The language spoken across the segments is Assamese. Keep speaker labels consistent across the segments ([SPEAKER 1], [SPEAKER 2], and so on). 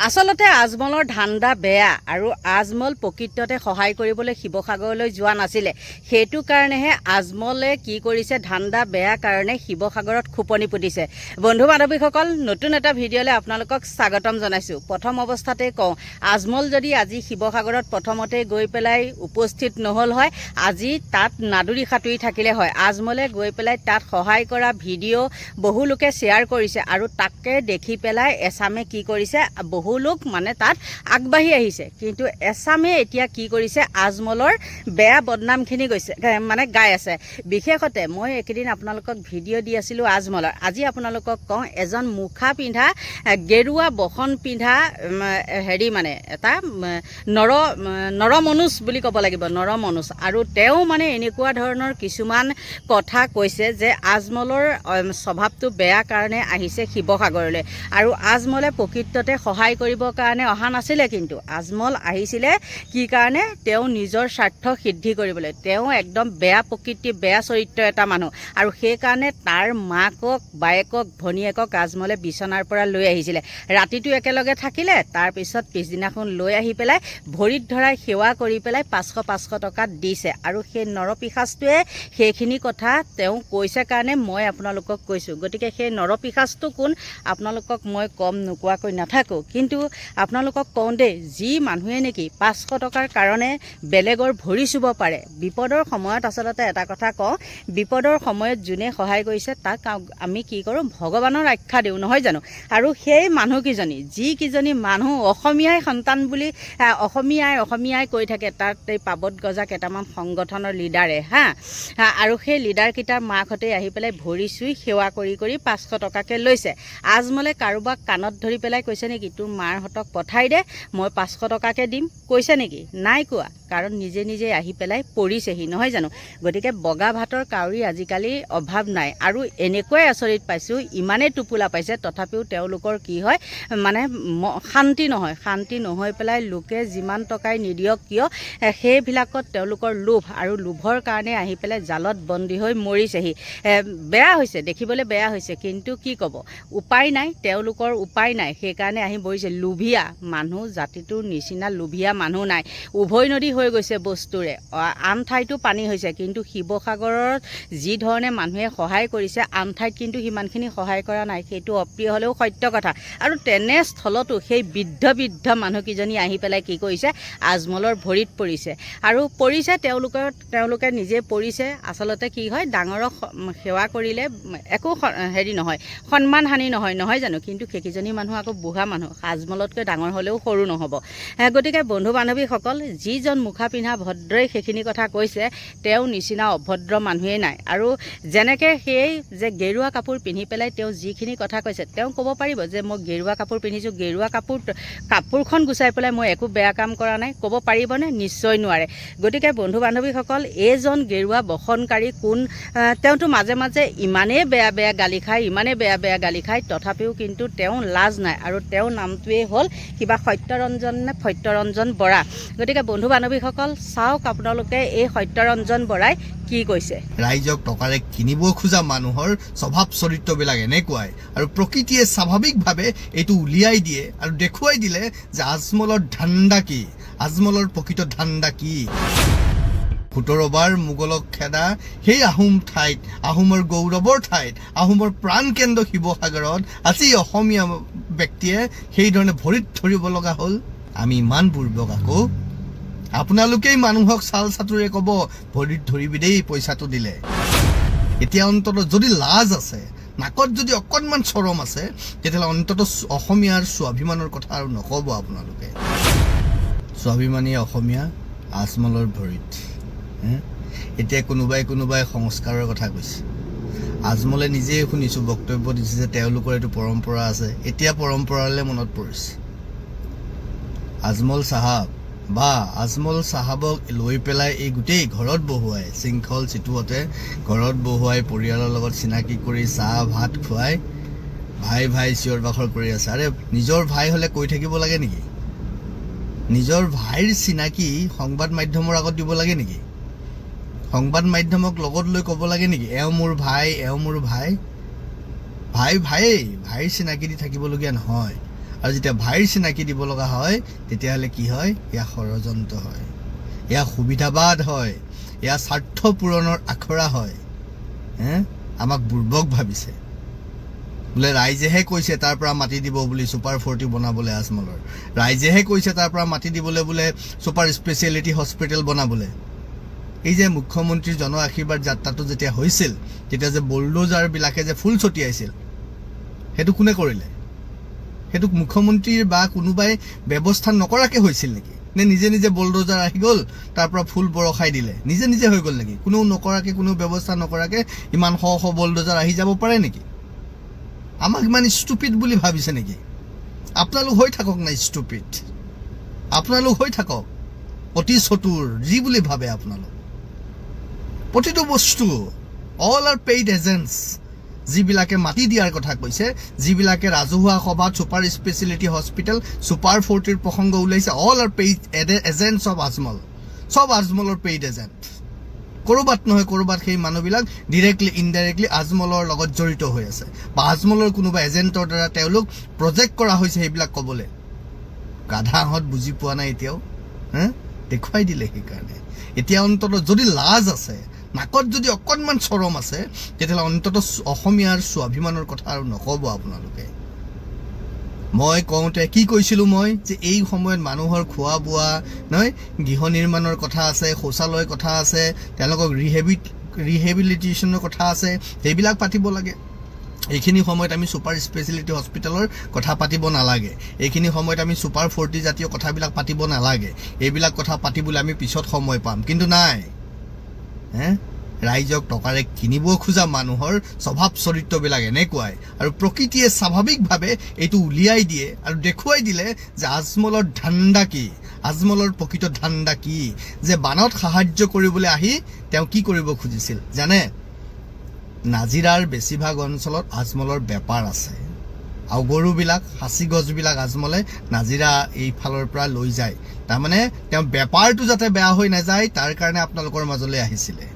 [SPEAKER 1] আচলতে আজমলৰ ধান্দা বেয়া আৰু আজমল প্ৰকৃততে সহায় কৰিবলৈ শিৱসাগৰলৈ যোৱা নাছিলে। সেইটো কাৰণেহে আজমলে কি কৰিছে, ধান্দা বেয়া কাৰণে শিৱসাগৰত খোপনি পুতিছে। বন্ধু বান্ধৱীসকল, নতুন এটা ভিডিঅ'লৈ আপোনালোকক স্বাগতম জনাইছোঁ। প্ৰথম অৱস্থাতেই কওঁ, আজমল যদি আজি শিৱসাগৰত প্ৰথমতে গৈ পেলাই উপস্থিত নহ'ল হয়, আজি তাত নাদুৰি সাঁতুৰি থাকিলে হয়। আজমলে গৈ পেলাই তাত সহায় কৰা ভিডিঅ' বহু লোকে শ্বেয়াৰ কৰিছে আৰু তাকে দেখি পেলাই এছামে কি কৰিছে, বহু লোক মানে তাত আগবাঢ়ি আহিছে। কিন্তু এছামে এতিয়া কি কৰিছে, আজমলৰ বেয়া বদনামখিনি গাই আছে। বিশেষতে মই এইকেইদিন আপোনালোকক ভিডিঅ' দি আছিলোঁ আজমলৰ। আজি আপোনালোকক কওঁ, এজন মুখা পিন্ধা, গেৰুৱা বসন পিন্ধা এটা নৰমনুষ বুলি ক'ব লাগিব, নৰমনুষ। আৰু তেওঁ এনেকুৱা ধৰণৰ কিছুমান কথা কৈছে যে আজমলৰ স্বভাৱটো বেয়া কাৰণে আহিছে শিৱসাগৰলৈ। আৰু আজমলে প্ৰকৃততে সহায় কৰিবৰ কাৰণে অহা নাছিলে, কিন্তু আজমল আহিছিলে কি কাৰণে, তেওঁ নিজৰ স্বাৰ্থ সিদ্ধি কৰিবলৈ। তেওঁ একদম বেয়া প্ৰকৃতি, বেয়া চৰিত্ৰ এটা মানুহ। আৰু সেইকাৰণে তাৰ মাকক, বায়েকক, ভনীয়েকক আজমলে বিচনাৰ পৰা লৈ আহিছিলে। ৰাতিটো একেলগে থাকিলে, তাৰপিছত পিছদিনাখন লৈ আহি পেলাই ভৰিত ধৰাই সেৱা কৰি পেলাই 500 টকা দিছে। আৰু সেই নৰপিশাচটোৱে সেইখিনি কথা তেওঁ কৈছে কাৰণে মই আপোনালোকক কৈছোঁ। গতিকে সেই নৰপিশাচটো কোন, আপোনালোকক মই কম নোকোৱাকৈ নাথাকোঁ। কিন্তু আপোনালোকক কওঁ দেই, যি মানুহে নেকি 500 টকাৰ কাৰণে বেলেগৰ ভৰি চুব পাৰে, বিপদৰ সময়ত আচলতে এটা কথা কওঁ, বিপদৰ সময়ত যোনে সহায় কৰিছে তাক আমি কি কৰোঁ, ভগৱানৰ আখ্যা দিওঁ, নহয় জানো? আৰু সেই মানুহকেইজনী, যিকেইজনী মানুহ অসমীয়াই সন্তান বুলি অসমীয়াই কৈ থাকে, তাত এই পাবত গজা কেইটামান সংগঠনৰ লিডাৰে আৰু সেই লিডাৰকেইটাৰ মাকহঁতে আহি পেলাই ভৰি চুই সেৱা কৰি 500 টকাকৈ লৈছে। আজমলে কাৰোবাক কাণত ধৰি পেলাই কৈছে নেকি, তোৰ মাৰহঁতক পঠাই দে, মই 500 টকাকৈ দিম, কৈছে নেকি? নাই কোৱা, কাৰণ নিজে নিজে আহি পেলাই পৰিছেহি, নহয় জানো? গতিকে বগা ভাতৰ কাউৰী আজিকালি অভাৱ নাই। আৰু এনেকুৱাই আচৰিত পাইছোঁ, ইমানেই টোপোলা পাইছে, তথাপিও তেওঁলোকৰ কি হয়, শান্তি নহৈ পেলাই লোকে যিমান টকাই নিদিয়ক কিয়, সেইবিলাকত তেওঁলোকৰ লোভ, আৰু লোভৰ কাৰণে আহি পেলাই জালত বন্দী হৈ মৰিছেহি। বেয়া হৈছে, দেখিবলৈ বেয়া হৈছে, কিন্তু কি ক'ব, উপায় নাই, তেওঁলোকৰ উপায় নাই, সেইকাৰণে আহি মৰিছে। লোভীয়া মানুহ, জাতিটোৰ নিচিনা লোভীয়া মানুহ নাই। উভৈ নদী হৈ গৈছে বস্তুৰে, আন ঠাইতো পানী হৈছে, কিন্তু শিৱসাগৰত যি ধৰণে মানুহে সহায় কৰিছে, আন ঠাইত কিন্তু সিমানখিনি সহায় কৰা নাই। সেইটো অপ্ৰিয় হ'লেও সত্য কথা। আৰু তেনেস্থলতো সেই বৃদ্ধ মানুহকেইজনী আহি পেলাই কি কৰিছে, আজমলৰ ভৰিত পৰিছে। আৰু পৰিছে তেওঁলোকে নিজে পৰিছে। আচলতে কি হয়, ডাঙৰক সেৱা কৰিলে একো নহয়, সন্মান হানি নহয় জানো? কিন্তু সেইকেইজনী মানুহ আকৌ বুঢ়া মানুহ, আজমলতকৈ ডাঙৰ হ'লেও সৰু নহ'ব। গতিকে বন্ধু বান্ধৱীসকল, যিজন মুখা পিন্ধা ভদ্ৰই সেইখিনি কথা কৈছে, তেওঁ নিচিনা অভদ্ৰ মানুহেই নাই। আৰু যেনেকৈ সেই যে গেৰুৱা কাপোৰ পিন্ধি পেলাই তেওঁ যিখিনি কথা কৈছে, তেওঁ ক'ব পাৰিব যে মই গেৰুৱা কাপোৰ পিন্ধিছোঁ, গেৰুৱা কাপোৰখন গুচাই পেলাই মই একো বেয়া কাম কৰা নাই, ক'ব পাৰিবনে? নিশ্চয় নোৱাৰে। গতিকে বন্ধু বান্ধৱীসকল, এইজন গেৰুৱা বসনকাৰী কোন, তেওঁতো মাজে মাজে ইমানেই বেয়া গালি খায়, তথাপিও কিন্তু তেওঁ লাজ নাই। আৰু তেওঁৰ নামটোৱেই হ'ল কিবা সত্যৰঞ্জন বৰা। গতিকে বন্ধু বান্ধৱীসকল, চাওক আপোনালোকে এই সত্যৰঞ্জন বৰাই কি কৈছে।
[SPEAKER 2] ৰাইজক টকাৰে কিনিব খোজা মানুহৰ স্বভাৱ চৰিত্ৰবিলাক এনেকুৱাই, আৰু প্ৰকৃতিয়ে স্বাভাৱিকভাৱে এইটো উলিয়াই দিয়ে আৰু দেখুৱাই দিলে যে আজমলৰ ধান্দা কি, আজমলৰ প্ৰকৃত ধান্দা কি। 17 বাৰ মোগলক খেদা সেই আহোম ঠাইত, আহোমৰ গৌৰৱৰ ঠাইত, আহোমৰ প্ৰাণকেন্দ্ৰ শিৱসাগৰত আজি অসমীয়া ব্যক্তিয়ে সেইধৰণে ভৰিত ধৰিব লগা হ'ল। আমি ইমান বুৰ্বক, আকৌ আপোনালোকেই মানুহক চাল চাতুৰে ক'ব ভৰিত ধৰিবি দেই পইচাটো দিলে। এতিয়া অন্ততঃ যদি লাজ আছে, নাকত যদি অকণমান চৰম আছে, তেতিয়াহ'লে অন্ততঃ অসমীয়াৰ স্বাভিমানৰ কথা আৰু নক'ব আপোনালোকে। স্বাভিমানী অসমীয়া আজমলৰ ভৰিত। এতিয়া কোনোবাই সংস্কাৰৰ কথা কৈছে। আজমলে নিজেই শুনিছোঁ বক্তব্য দিছে যে তেওঁলোকৰ এইটো পৰম্পৰা আছে। এতিয়া পৰম্পৰালৈ মনত পৰিছে। আজমল চাহাবক লৈ পেলাই এই গোটেই ঘৰত বহুৱাই, শৃংখল চিটুৱতে ঘৰত বহুৱাই পৰিয়ালৰ লগত চিনাকি কৰি চাহ ভাত খুৱাই ভাই চিঞৰ বাখৰ কৰি আছে। আৰে নিজৰ ভাই হ'লে কৈ থাকিব লাগে নেকি? নিজৰ ভাইৰ চিনাকি সংবাদ মাধ্যমৰ আগত দিব লাগে নেকি? সংবাদ মাধ্যমক লগত লৈ ক'ব লাগে নেকি, এওঁ মোৰ ভাই, এওঁ মোৰ ভাই? ভাইৰ চিনাকি দি থাকিবলগীয়া নহয়। আৰু যেতিয়া ভাইৰ চিনাকি দিব লগা হয় তেতিয়াহ'লে কি হয়? এয়া ষড়যন্ত্ৰ হয়, এয়া সুবিধাবাদ হয়, এয়া স্বাৰ্থ পূৰণৰ আখৰা হয়। আমাক বুৰ্বক ভাবিছে। বোলে ৰাইজেহে কৈছে তাৰ পৰা মাটি দিব বুলি ছুপাৰ 40 বনাবলৈ আজমলৰ, ৰাইজেহে কৈছে তাৰ পৰা মাটি দিবলৈ বোলে ছুপাৰ স্পেচিয়েলিটি হস্পিটেল বনাবলৈ। এই যে মুখ্যমন্ত্ৰীৰ জন আশীৰ্বাদ যাত্ৰাটো যেতিয়া হৈছিল তেতিয়া যে বুলডোজাৰবিলাকে যে ফুল ছটিয়াইছিল, সেইটো কোনে কৰিলে? সেইটো মুখ্যমন্ত্ৰীৰ বা কোনোবাই ব্যৱস্থা নকৰাকৈ হৈছিল নেকি? নে নিজে নিজে বুলডোজাৰ আহি গ'ল তাৰ পৰা ফুল বৰষাই দিলে, নিজে নিজে হৈ গ'ল নেকি? কোনো নকৰাকৈ, কোনো ব্যৱস্থা নকৰাকৈ ইমান শ শ বুলডোজাৰ আহি যাব পাৰে নেকি? আমাক ইমান ষ্টুপিড বুলি ভাবিছে নেকি? আপোনালোক হৈ থাকক না ষ্টুপিড, আপোনালোক হৈ থাকক অতি চতুৰ যি বুলি ভাবে আপোনালোক। প্ৰতিটো বস্তু অল আৰ পেইড এজেণ্টছ। যিবিলাকে মাটি দিয়াৰ কথা কৈছে, যিবিলাকে ৰাজহুৱা সভাত ছুপাৰ স্পেচিয়েলিটি হস্পিটেল ছুপাৰ 40ৰ প্ৰসংগ ওলাইছে, all R paid agents of Ajmal. চব আজমলৰ পেইড এজেণ্ট। ক'ৰবাত নহয় ক'ৰবাত সেই মানুহবিলাক ডিৰেক্টলি ইনডাইৰেক্টলি আজমলৰ লগত জড়িত হৈ আছে, বা আজমলৰ কোনোবা এজেণ্টৰ দ্বাৰা তেওঁলোক প্ৰজেক্ট কৰা হৈছে সেইবিলাক ক'বলৈ। গাধাহঁত বুজি পোৱা নাই এতিয়াও, দেখুৱাই দিলে। সেইকাৰণে এতিয়া অন্ততঃ যদি লাজ আছে, নাকত যদি অকণমান চৰম আছে, তেতিয়াহ'লে অন্ততঃ অসমীয়াৰ স্বাভিমানৰ কথা আৰু নক'ব আপোনালোকে। মই কওঁতে কি কৈছিলোঁ মই, যে এই সময়ত মানুহৰ খোৱা বোৱা নহয়, গৃহ নিৰ্মাণৰ কথা আছে, শৌচালয়ৰ কথা আছে, তেওঁলোকক ৰিহেবিলিটেশ্যনৰ কথা আছে, সেইবিলাক পাতিব লাগে। এইখিনি সময়ত আমি ছুপাৰ স্পেচিয়েলিটি হস্পিটেলৰ কথা পাতিব নালাগে। এইখিনি সময়ত আমি ছুপাৰ 40 জাতীয় কথাবিলাক পাতিব নালাগে। এইবিলাক কথা পাতিবলৈ আমি পিছত সময় পাম, কিন্তু নাই। ৰাইজক টকাৰে কিনিব খোজা মানুহৰ স্বভাৱ চৰিত্ৰবিলাক এনেকুৱাই, আৰু প্ৰকৃতিয়ে স্বাভাৱিকভাৱে এইটো উলিয়াই দিয়ে আৰু দেখুৱাই দিলে যে আজমলৰ ধান্দা কি, আজমলৰ প্ৰকৃত ধান্দা কি। যে বানত সাহায্য কৰিবলৈ আহি তেওঁ কি কৰিব খুজিছিল জানে? নাজিৰাৰ বেছিভাগ অঞ্চলত আজমলৰ বেপাৰ আছে, আৰু গৰুবিলাক, সাঁচি গছবিলাক আজমলে নাজিৰা এইফালৰ পৰা লৈ যায়। তাৰমানে তেওঁ বেপাৰটো যাতে বেয়া হৈ নাযায় তাৰ কাৰণে আপোনালোকৰ মাজলৈ আহিছিলে।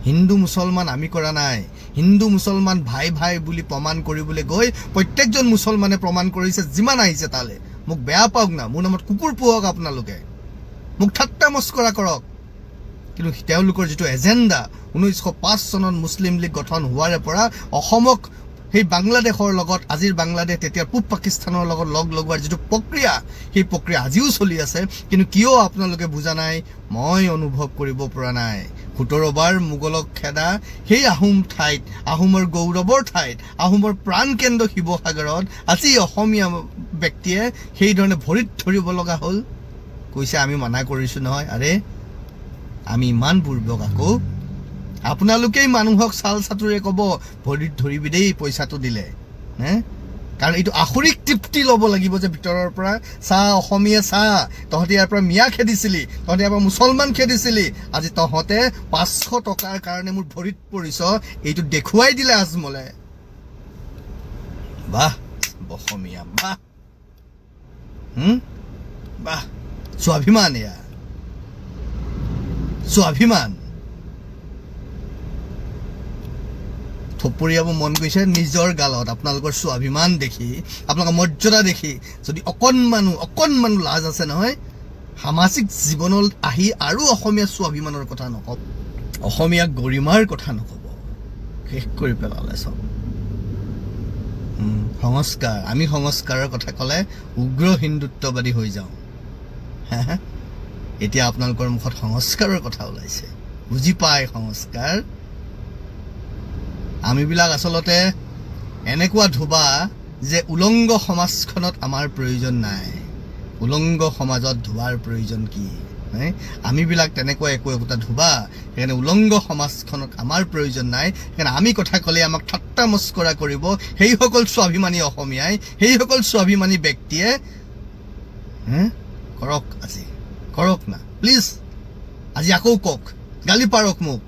[SPEAKER 2] হিন্দু মুছলমান আমি কৰা নাই। হিন্দু মুছলমান ভাই ভাই বুলি প্ৰমাণ কৰিবলৈ গৈ প্ৰত্যেকজন মুছলমানে প্ৰমাণ কৰিছে যিমান আহিছে তালে। মোক বেয়া পাওক না, মোৰ নামত কুকুৰ পোহক আপোনালোকে, মোক ঠাট্টা মস্কৰা কৰক, কিন্তু তেওঁলোকৰ যিটো এজেণ্ডা 1905 চনত মুছলিম লীগ গঠন হোৱাৰে পৰা অসমক সেই বাংলাদেশৰ লগত, আজিৰ বাংলাদেশ তেতিয়া পূব পাকিস্তানৰ লগত লগ লগোৱাৰ যিটো প্ৰক্ৰিয়া, সেই প্ৰক্ৰিয়া আজিও চলি আছে। কিন্তু কিয় আপোনালোকে বুজা নাই? মই অনুভৱ কৰিব পৰা নাই। 17 বাৰ মোগলক খেদা সেই আহোম ঠাইত, আহোমৰ গৌৰৱৰ ঠাইত, আহোমৰ প্ৰাণকেন্দ্ৰ শিৱসাগৰত আজি অসমীয়া ব্যক্তিয়ে সেইধৰণে ভৰিত ধৰিব লগা হ'ল। কৈছে আমি মানা কৰিছোঁ নহয়। আৰে আমি ইমান বুৰ্বক আকৌ? আপোনালোকেই মানুহক চাল চাতুৰে ক'ব ভৰিত ধৰিবি দেই পইচাটো দিলে, কাৰণ এইটো আসুৰিক তৃপ্তি ল'ব লাগিব যে ভিতৰৰ পৰা চাহ অসমীয়া চাহ, তহঁতে ইয়াৰ পৰা মিয়া খেদিছিলি, তহঁতে ইয়াৰ পৰা মুছলমান খেদিছিলি, আজি তহঁতে 500 টকাৰ কাৰণে মোৰ ভৰিত পৰিছ, এইটো দেখুৱাই দিলে আজমলে। বাহ অসমীয়া, বাহ বাহ, স্বাভিমান, এয়া স্বাভিমান। থপৰিয়াব মন গৈছে নিজৰ গালত আপোনালোকৰ স্বাভিমান দেখি, আপোনালোকৰ মৰ্যাদা দেখি। যদি অকণমানো লাজ আছে নহয়, সামাজিক জীৱনত আহি আৰু অসমীয়া স্বাভিমানৰ কথা নক'ব, অসমীয়া গৰিমাৰ কথা নক'ব। শেষ কৰি পেলালে চব। সংস্কাৰ, আমি সংস্কাৰৰ কথা ক'লে উগ্ৰ হিন্দুত্ববাদী হৈ যাওঁ। এতিয়া আপোনালোকৰ মুখত সংস্কাৰৰ কথা ওলাইছে, বুজি পায় সংস্কাৰ? আমিবিলাক আচলতে এনেকুৱা ধোবা যে উলংগ সমাজখনত আমাৰ প্ৰয়োজন নাই। উলংগ সমাজত ধোৱাৰ প্ৰয়োজন কি? আমিবিলাক তেনেকুৱা একোটা ধোবা, সেইকাৰণে উলংগ সমাজখনত আমাৰ প্ৰয়োজন নাই। সেইকাৰণে আমি কথা ক'লে আমাক ঠাট্টা মস্কৰা কৰিব সেইসকল স্বাভিমানী অসমীয়াই, সেইসকল স্বাভিমানী ব্যক্তিয়ে। কৰক, আজি কৰক না প্লিজ, আজি আকৌ কওক, গালি পাৰক মোক,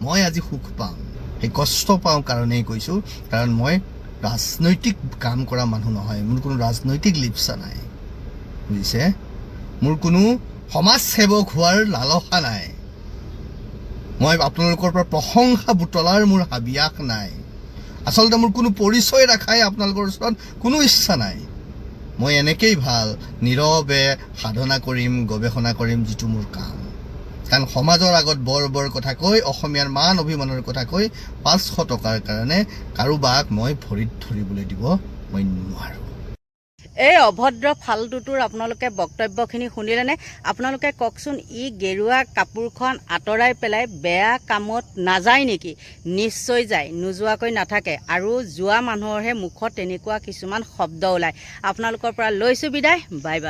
[SPEAKER 2] মই আজি সুখ পাম। সেই কষ্ট পাওঁ কাৰণেই কৈছোঁ, কাৰণ মই ৰাজনৈতিক কাম কৰা মানুহ নহয়, মোৰ কোনো ৰাজনৈতিক লিপ্সা নাই, বুজিছে? মোৰ কোনো সমাজ সেৱক হোৱাৰ লালসা নাই। মই আপোনালোকৰ পৰা প্ৰশংসা বুটলাৰ মোৰ হাবিয়াস নাই। আচলতে মোৰ কোনো পৰিচয় ৰাখাই আপোনালোকৰ ওচৰত কোনো ইচ্ছা নাই। মই এনেকেই ভাল নীৰৱে সাধনা কৰিম গৱেষণা কৰিম যিটো মোৰ কাম কাৰণ সমাজৰ আগত বৰ কথা কৈ অসমীয়াৰ মান অভিমানৰ কথা কৈ 500 টকাৰ কাৰণে কাৰোবাক মই ভৰিত ধৰিবলৈ দিব মই নোৱাৰোঁ
[SPEAKER 1] এই অভদ্ৰ ফালটুটোৰ আপোনালোকে বক্তব্যখিনি শুনিলেনে আপোনালোকে কওকচোন ই গেৰুৱা কাপোৰখন আঁতৰাই পেলাই বেয়া কামত নাযায় নেকি নিশ্চয় যায় নোযোৱাকৈ নাথাকে আৰু যোৱা মানুহৰহে মুখত তেনেকুৱা কিছুমান শব্দ ওলায় আপোনালোকৰ পৰা লৈছোঁ বিদায় বাই বাই